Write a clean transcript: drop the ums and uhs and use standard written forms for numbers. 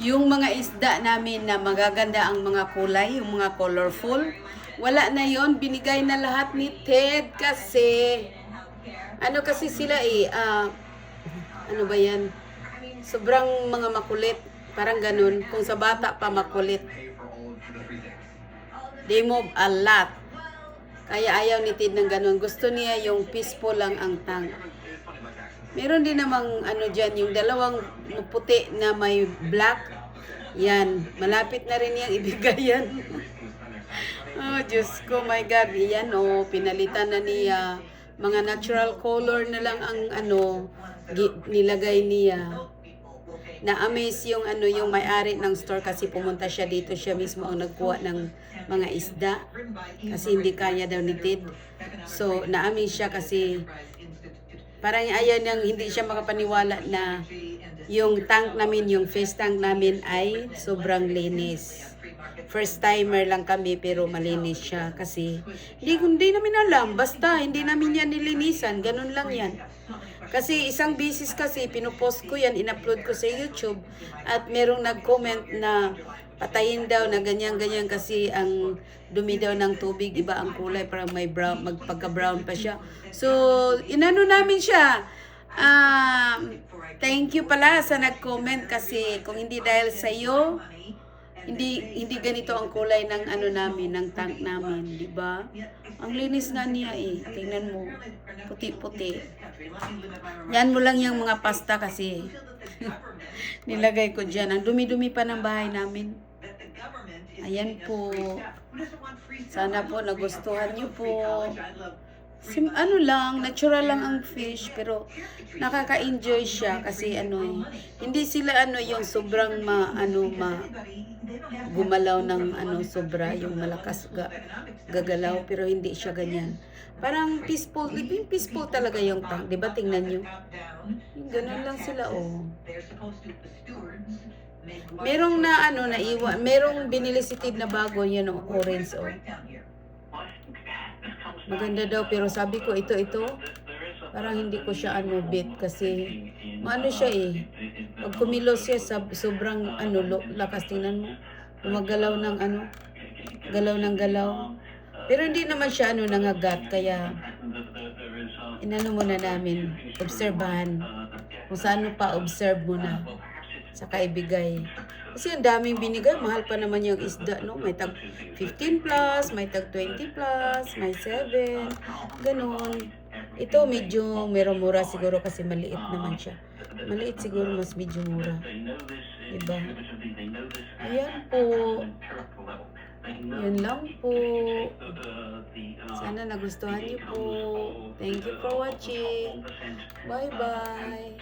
Yung mga isda namin na magaganda ang mga kulay, yung mga colorful, wala na yon, binigay na lahat ni Ted kasi ano kasi sila ano ba yan? Sobrang mga makulit, parang ganun. Kung sa bata pa makulit. They move a lot. Kaya ayaw ni Ted ng ganun. Gusto niya yung peaceful lang ang tank. Meron din namang ano dyan, yung dalawang puti na may black. Yan, malapit na rin yung ibigay yan. Oh, Diyos ko, my God. Yan, pinalitan na niya. Mga natural color na lang ang nilagay niya. Na-amaze yung yung may-ari ng store kasi pumunta siya dito, siya mismo ang nagkuha ng mga isda kasi hindi kaya daw ni Ted. So na-amaze siya kasi parang ayaw niyang, hindi siya makapaniwala na yung tank namin, yung fish tank namin ay sobrang linis. First timer lang kami pero malinis siya kasi hindi namin alam, basta hindi namin yan nilinisan, ganun lang yan. Kasi isang beses kasi pinupost ko yan, in-upload ko sa YouTube at merong nag-comment na patayin daw na ganyan-ganyan kasi ang dumi daw ng tubig, iba ang kulay, parang may brown, magpagka-brown pa siya. So, inano namin siya. Thank you pala sa nag-comment kasi kung hindi dahil sa iyo, hindi ganito ang kulay ng namin, ng tank namin, di ba? Ang linis nga niya tingnan mo, puti-puti. Yan mo lang yung mga pasta kasi nilagay ko dyan. Ang dumi-dumi pa ng bahay namin. Ayan po. Sana po nagustuhan niyo po. Ano lang, natural lang ang fish pero nakaka-enjoy siya kasi hindi sila yung sobrang gumalaw ng sobra, yung malakas gagalaw pero hindi siya ganyan. Parang peaceful, peaceful talaga yung tank, 'di ba? Tingnan niyo. Ganun lang sila Merong naiwan, merong binili si Ted na bago, yan orange Maganda daw pero sabi ko ito parang hindi ko siya bit kasi siya pag kumilos siya sobrang lakas, tingnan mo, gumagalaw ng galaw ng galaw pero hindi naman siya nangagat, kaya inano muna namin, obserbahan kung saan pa, observe muna saka ibigay kasi ang daming binigay, mahal pa naman yung isda, no? May tag 15 plus, may tag 20 plus, may 7, ganun. Ito medyo mura siguro kasi maliit naman siya. Maliit siguro, mas medyo mura. Diba? Ayan po. Yun lang po. Sana nagustuhan niyo po. Thank you for watching. Bye-bye.